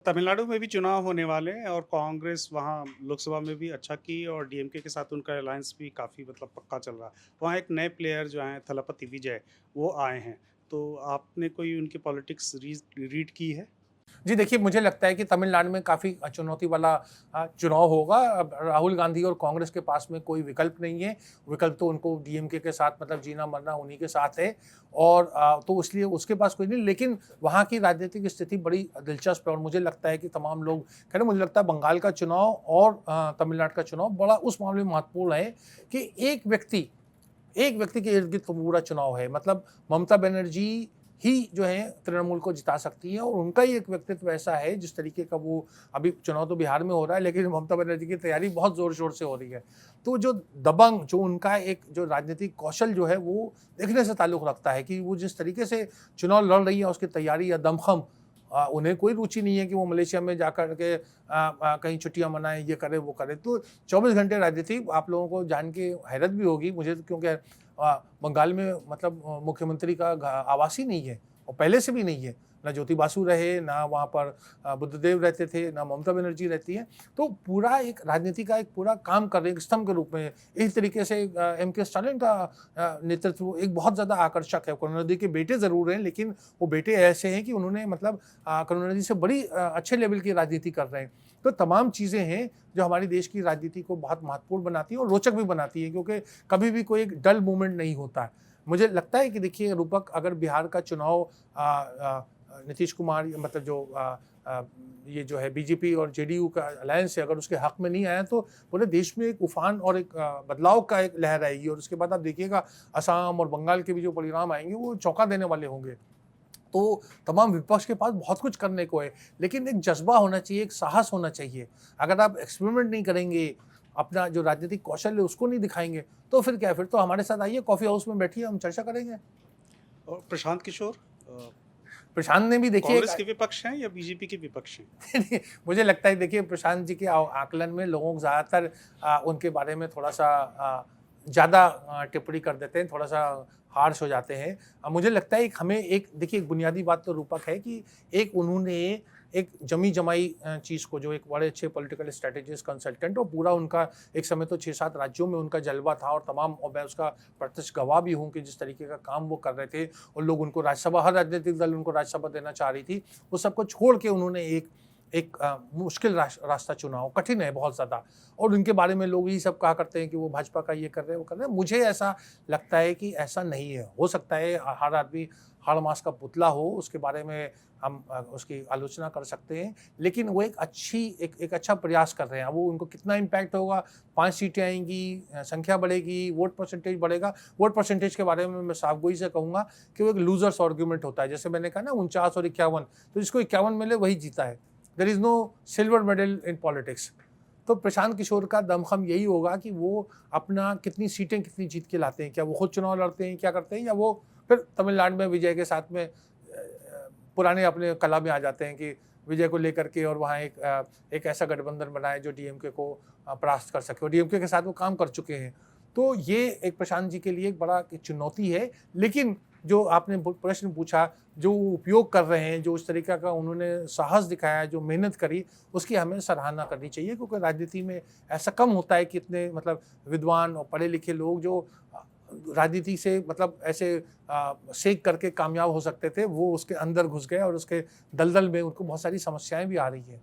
तमिलनाडु में भी चुनाव होने वाले हैं और कांग्रेस वहाँ लोकसभा में भी अच्छा की और डीएमके के साथ उनका अलायंस भी काफ़ी मतलब पक्का चल रहा है। वहाँ एक नए प्लेयर जो हैं थलपति विजय, वो आए हैं। तो आपने कोई उनकी पॉलिटिक्स रीड की है? जी देखिए, मुझे लगता है कि तमिलनाडु में काफ़ी चुनौती वाला चुनाव होगा। अब राहुल गांधी और कांग्रेस के पास में कोई विकल्प नहीं है। विकल्प तो उनको डीएमके के साथ मतलब जीना-मरना उन्हीं के साथ है और तो इसलिए उसके पास कोई नहीं, लेकिन वहाँ की राजनीतिक स्थिति बड़ी दिलचस्प है और मुझे लगता है कि तमाम लोग कह रहे हैं, मुझे लगता है बंगाल का चुनाव और तमिलनाडु का चुनाव बड़ा उस मामले में महत्वपूर्ण है कि एक व्यक्ति के इर्द-गिर्द तो पूरा चुनाव है। मतलब ममता बनर्जी ही जो है तृणमूल को जिता सकती है और उनका ही एक व्यक्तित्व ऐसा है जिस तरीके का वो अभी चुनाव तो बिहार में हो रहा है, लेकिन ममता बनर्जी की तैयारी बहुत ज़ोर-शोर से हो रही है। तो जो दबंग जो उनका एक जो राजनीतिक कौशल जो है वो देखने से ताल्लुक़ रखता है कि वो जिस तरीके से चुनाव लड़ रही है, उसकी तैयारी या दमख़म उन्हें कोई रुचि नहीं है कि वो मलेशिया में जाकर के कहीं छुट्टियाँ मनाएँ, ये करे, वो करे। तो 24 घंटे राजनीति आप लोगों को जान के हैरत भी होगी मुझे, क्योंकि बंगाल में मतलब मुख्यमंत्री का आवास ही नहीं है और पहले से भी नहीं है। ना ज्योति बासु रहे, ना वहाँ पर बुद्धदेव रहते थे, ना ममता बनर्जी रहती हैं। तो पूरा एक राजनीति का एक पूरा काम कर रहे हैं एक स्तंभ के रूप में। इस तरीके से एम के स्टालिन का नेतृत्व एक बहुत ज़्यादा आकर्षक है। करुणानिधि के बेटे ज़रूर हैं, लेकिन वो बेटे ऐसे हैं कि उन्होंने मतलब करुणानिधि से बड़ी अच्छे लेवल की राजनीति कर रहे हैं। तो तमाम चीज़ें हैं जो हमारे देश की राजनीति को बहुत महत्वपूर्ण बनाती हैं और रोचक भी बनाती हैं, क्योंकि कभी भी कोई एक डल मूवमेंट नहीं होता है। मुझे लगता है कि देखिए रूपक, अगर बिहार का चुनाव नीतीश कुमार मतलब जो ये जो है बीजेपी और जेडीयू का अलायंस है, अगर उसके हक में नहीं आया तो पूरे देश में एक उफान और एक बदलाव का एक लहर आएगी और उसके बाद आप देखिएगा असम और बंगाल के भी जो परिणाम आएंगे वो चौंका देने वाले होंगे। तो तमाम विपक्ष के पास बहुत कुछ करने को है, लेकिन एक जज़्बा होना चाहिए, एक साहस होना चाहिए। अगर आप एक्सपेरिमेंट नहीं करेंगे, अपना जो राजनीतिक कौशल है उसको नहीं दिखाएँगे, तो फिर क्या है? फिर तो हमारे साथ आइए, कॉफ़ी हाउस में बैठिए, हम चर्चा करेंगे। और प्रशांत किशोर प्रशांत ने भी देखिए कांग्रेस के विपक्ष हैं या बीजेपी के विपक्ष हैं? मुझे लगता है देखिए प्रशांत जी के आकलन में लोगों को ज़्यादातर उनके बारे में थोड़ा-सा ज़्यादा टिप्पणी कर देते हैं, थोड़ा-सा हार्श हो जाते हैं। मुझे लगता है एक हमें एक देखिए एक बुनियादी बात तो रूपक है कि एक उन्होंने एक जमी-जमाई चीज़ को, जो एक बड़े अच्छे पॉलिटिकल स्ट्रैटेजिस्ट कंसल्टेंट और पूरा उनका एक समय तो 6-7 राज्यों में उनका जलवा था और तमाम, और मैं उसका प्रत्यक्ष गवाह भी हूँ कि जिस तरीके का काम वो कर रहे थे और लोग उनको राज्यसभा, हर राजनीतिक दल उनको राज्यसभा देना चाह रही थी। वो सबको छोड़ के उन्होंने एक एक मुश्किल रास्ता चुना हो, कठिन है बहुत ज़्यादा, और उनके बारे में लोग यही सब कहा करते हैं कि वो भाजपा का ये कर रहे हैं, वो कर रहे हैं। मुझे ऐसा लगता है कि ऐसा नहीं है। हो सकता है हर आदमी हाड़ मास का पुतला हो, उसके बारे में हम उसकी आलोचना कर सकते हैं, लेकिन वो एक अच्छा प्रयास कर रहे हैं। वो उनको कितना इम्पैक्ट होगा, 5 सीटें आएँगी, संख्या बढ़ेगी, वोट परसेंटेज बढ़ेगा। वोट परसेंटेज के बारे में मैं साफ़गोई से कहूँगा कि वो एक लूज़र्स आर्गुमेंट होता है। जैसे मैंने कहा ना 49 और 51, तो जिसको 51 मिले वही जीता है। There is no silver medal in politics. तो प्रशांत किशोर का दमख़म यही होगा कि वो अपना कितनी सीटें कितनी जीत के लाते हैं। क्या वो खुद चुनाव लड़ते हैं, क्या करते हैं, या वो फिर तमिलनाडु में विजय के साथ में पुराने अपने कला में आ जाते हैं कि विजय को लेकर के और वहाँ एक ऐसा गठबंधन बनाए जो डीएमके को परास्त कर सके, और डीएमके के साथ वो काम कर चुके हैं। तो ये एक प्रशांत जी के लिए एक बड़ा चुनौती है, लेकिन जो आपने प्रश्न पूछा, जो उपयोग कर रहे हैं, जो उस तरीक़े का उन्होंने साहस दिखाया, जो मेहनत करी, उसकी हमें सराहना करनी चाहिए, क्योंकि राजनीति में ऐसा कम होता है कि इतने मतलब विद्वान और पढ़े-लिखे लोग जो राजनीति से मतलब ऐसे सेक करके कामयाब हो सकते थे, वो उसके अंदर घुस गए और उसके दलदल में उनको बहुत सारी समस्याएँ भी आ रही हैं।